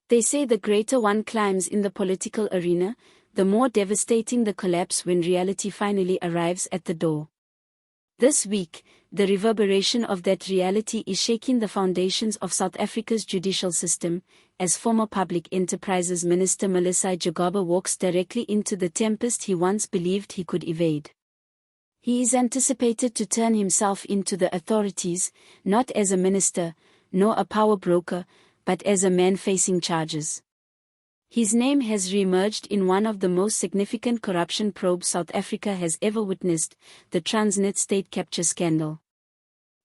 They say the greater one climbs in the political arena, the more devastating the collapse when reality finally arrives at the door. This week, the reverberation of that reality is shaking the foundations of South Africa's judicial system, as former Public Enterprises Minister Malusi Gigaba walks directly into the tempest he once believed he could evade. He is anticipated to turn himself into the authorities, not as a minister, nor a power broker, but as a man facing charges. His name has re-emerged in one of the most significant corruption probes South Africa has ever witnessed, the Transnet state capture scandal.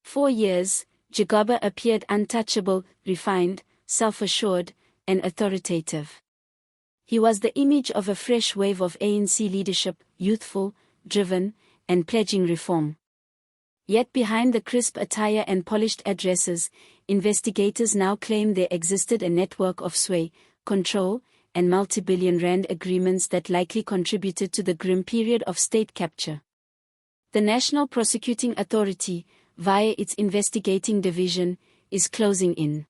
For years, Gigaba appeared untouchable, refined, self-assured, and authoritative. He was the image of a fresh wave of ANC leadership, youthful, driven, and pledging reform. Yet behind the crisp attire and polished addresses, investigators now claim there existed a network of sway, control, and multi-billion rand agreements that likely contributed to the grim period of state capture. The National Prosecuting Authority, via its investigating division, is closing in.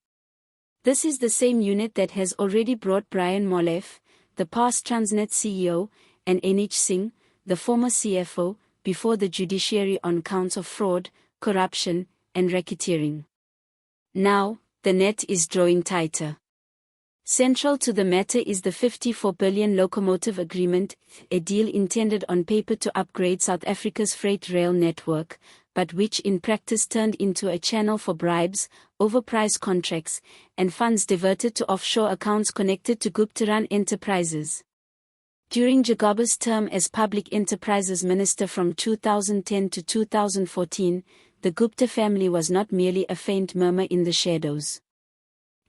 This is the same unit that has already brought Brian Molefe, the past Transnet CEO, and NH Singh, the former CFO, before the judiciary on counts of fraud, corruption, and racketeering. Now, the net is drawing tighter. Central to the matter is the 54 billion locomotive agreement, a deal intended on paper to upgrade South Africa's freight rail network, but which in practice turned into a channel for bribes, overpriced contracts, and funds diverted to offshore accounts connected to Gupta-run enterprises. During Gigaba's term as Public Enterprises Minister from 2010 to 2014, the Gupta family was not merely a faint murmur in the shadows.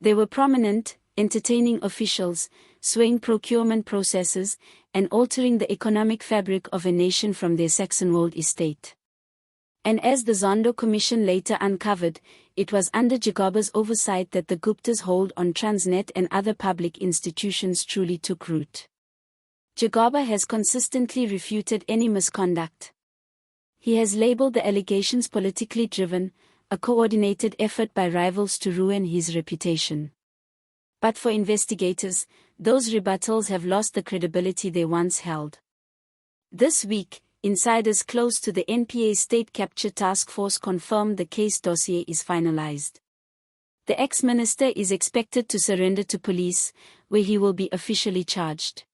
They were prominent, entertaining officials, swaying procurement processes, and altering the economic fabric of a nation from their Saxonwold estate. And as the Zondo Commission later uncovered, it was under Gigaba's oversight that the Gupta's hold on Transnet and other public institutions truly took root. Gigaba has consistently refuted any misconduct. He has labeled the allegations politically driven, a coordinated effort by rivals to ruin his reputation. But for investigators, those rebuttals have lost the credibility they once held. This week, insiders close to the NPA State Capture Task Force confirmed the case dossier is finalized. The ex-minister is expected to surrender to police, where he will be officially charged.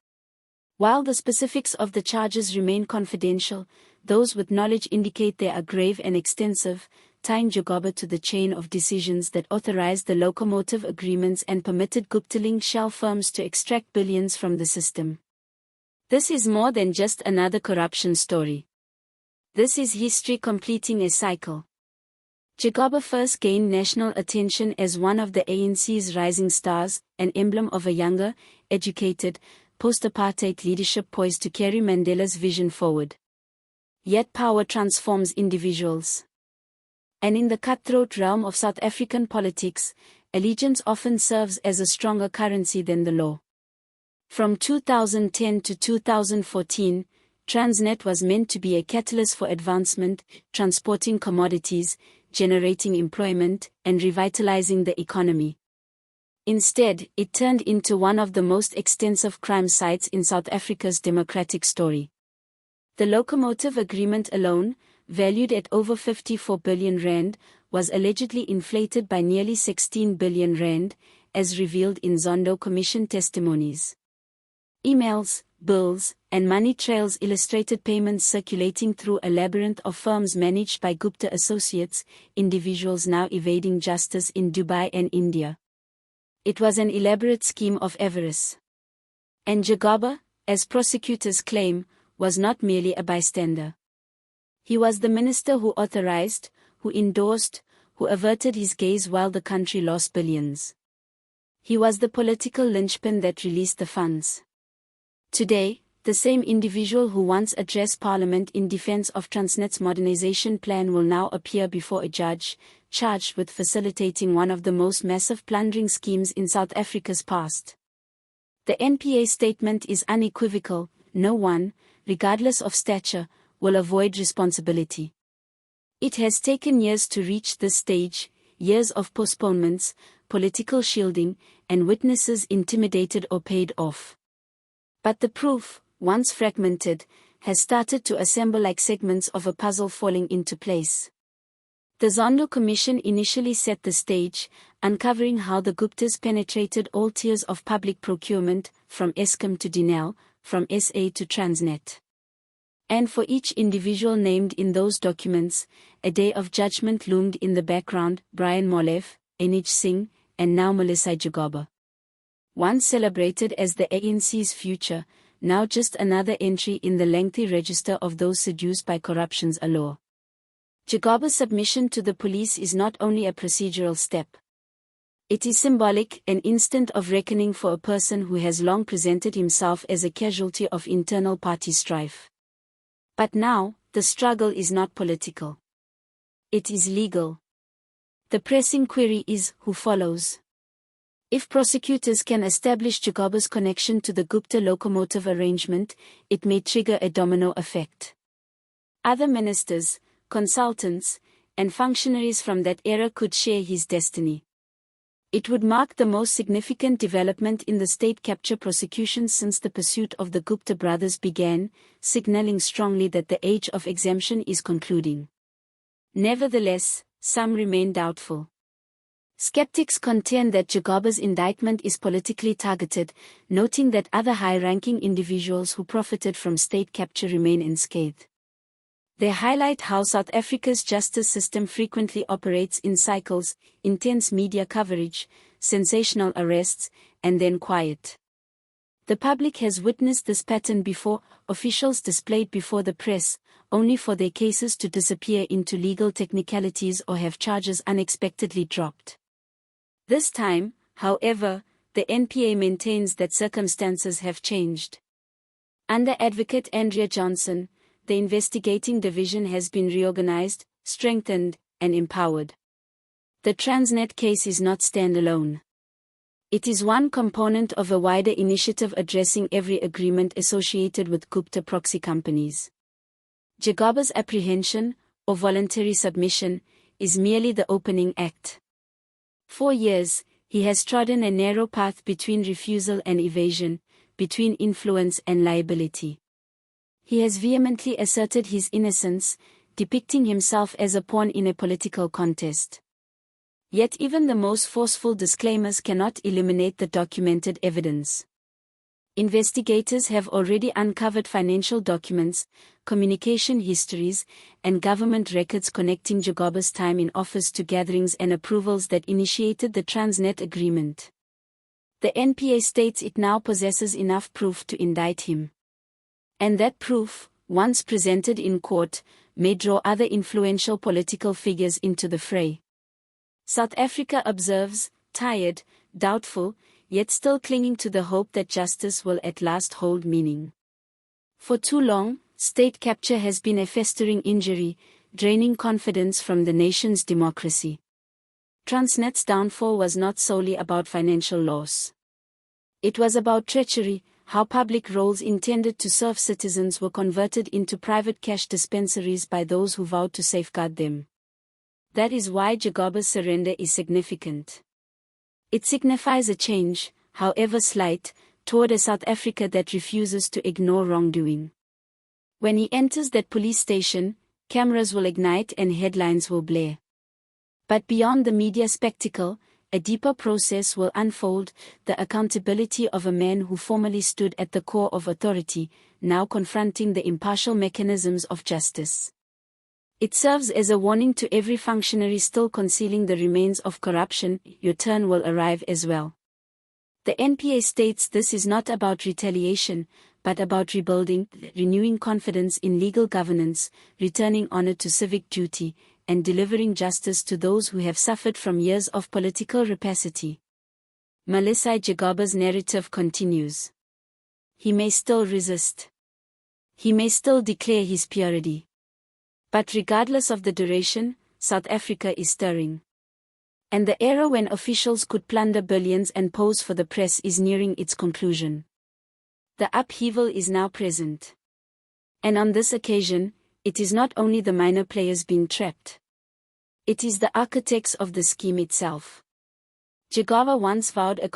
While the specifics of the charges remain confidential, those with knowledge indicate they are grave and extensive, tying Gigaba to the chain of decisions that authorized the locomotive agreements and permitted Gupta-linked shell firms to extract billions from the system. This is more than just another corruption story. This is history completing a cycle. Gigaba first gained national attention as one of the ANC's rising stars, an emblem of a younger, educated, post-apartheid leadership poised to carry Mandela's vision forward. Yet power transforms individuals. And in the cutthroat realm of South African politics, allegiance often serves as a stronger currency than the law. From 2010 to 2014, Transnet was meant to be a catalyst for advancement, transporting commodities, generating employment, and revitalizing the economy. Instead, it turned into one of the most extensive crime sites in South Africa's democratic story. The locomotive agreement alone, valued at over 54 billion rand, was allegedly inflated by nearly 16 billion rand, as revealed in Zondo Commission testimonies. Emails, bills, and money trails illustrated payments circulating through a labyrinth of firms managed by Gupta associates, individuals now evading justice in Dubai and India. It was an elaborate scheme of avarice. And Gigaba, as prosecutors claim, was not merely a bystander. He was the minister who authorized, who endorsed, who averted his gaze while the country lost billions. He was the political linchpin that released the funds. Today, the same individual who once addressed Parliament in defense of Transnet's modernization plan will now appear before a judge, charged with facilitating one of the most massive plundering schemes in South Africa's past. The NPA statement is unequivocal: no one, regardless of stature, will avoid responsibility. It has taken years to reach this stage, years of postponements, political shielding, and witnesses intimidated or paid off. But the proof, once fragmented, has started to assemble like segments of a puzzle falling into place. The Zondo Commission initially set the stage, uncovering how the Guptas penetrated all tiers of public procurement, from Eskom to Denel, from SA to Transnet. And for each individual named in those documents, a day of judgment loomed in the background: Brian Molefe, Enij Singh, and now Malusi Gigaba. Once celebrated as the ANC's future, now just another entry in the lengthy register of those seduced by corruption's allure. Gigaba's submission to the police is not only a procedural step. It is symbolic, an instant of reckoning for a person who has long presented himself as a casualty of internal party strife. But now, the struggle is not political. It is legal. The pressing query is, who follows? If prosecutors can establish Gigaba's connection to the Gupta locomotive arrangement, it may trigger a domino effect. Other ministers, consultants, and functionaries from that era could share his destiny. It would mark the most significant development in the state capture prosecutions since the pursuit of the Gupta brothers began, signaling strongly that the age of exemption is concluding. Nevertheless, some remain doubtful. Skeptics contend that Gigaba's indictment is politically targeted, noting that other high-ranking individuals who profited from state capture remain unscathed. They highlight how South Africa's justice system frequently operates in cycles: intense media coverage, sensational arrests, and then quiet. The public has witnessed this pattern before: officials displayed before the press, only for their cases to disappear into legal technicalities or have charges unexpectedly dropped. This time, however, the NPA maintains that circumstances have changed. Under Advocate Andrea Johnson, the investigating division has been reorganized, strengthened, and empowered. The Transnet case is not standalone. It is one component of a wider initiative addressing every agreement associated with Gupta proxy companies. Gigaba's apprehension, or voluntary submission, is merely the opening act. For years, he has trodden a narrow path between refusal and evasion, between influence and liability. He has vehemently asserted his innocence, depicting himself as a pawn in a political contest. Yet even the most forceful disclaimers cannot eliminate the documented evidence. Investigators have already uncovered financial documents, communication histories, and government records connecting Gigaba's time in office to gatherings and approvals that initiated the Transnet agreement. The NPA states it now possesses enough proof to indict him. And that proof, once presented in court, may draw other influential political figures into the fray. South Africa observes, tired, doubtful, yet still clinging to the hope that justice will at last hold meaning. For too long, state capture has been a festering injury, draining confidence from the nation's democracy. Transnet's downfall was not solely about financial loss. It was about treachery, how public roles intended to serve citizens were converted into private cash dispensaries by those who vowed to safeguard them. That is why Gigaba's surrender is significant. It signifies a change, however slight, toward a South Africa that refuses to ignore wrongdoing. When he enters that police station, cameras will ignite and headlines will blare. But beyond the media spectacle, a deeper process will unfold: the accountability of a man who formerly stood at the core of authority, now confronting the impartial mechanisms of justice. It serves as a warning to every functionary still concealing the remains of corruption: your turn will arrive as well. The NPA states this is not about retaliation, but about rebuilding, renewing confidence in legal governance, returning honor to civic duty, and delivering justice to those who have suffered from years of political rapacity. Malusi Gigaba's narrative continues. He may still resist. He may still declare his purity. But regardless of the duration, South Africa is stirring. And the era when officials could plunder billions and pose for the press is nearing its conclusion. The upheaval is now present. And on this occasion, it is not only the minor players being trapped. It is the architects of the scheme itself. Gigaba once vowed a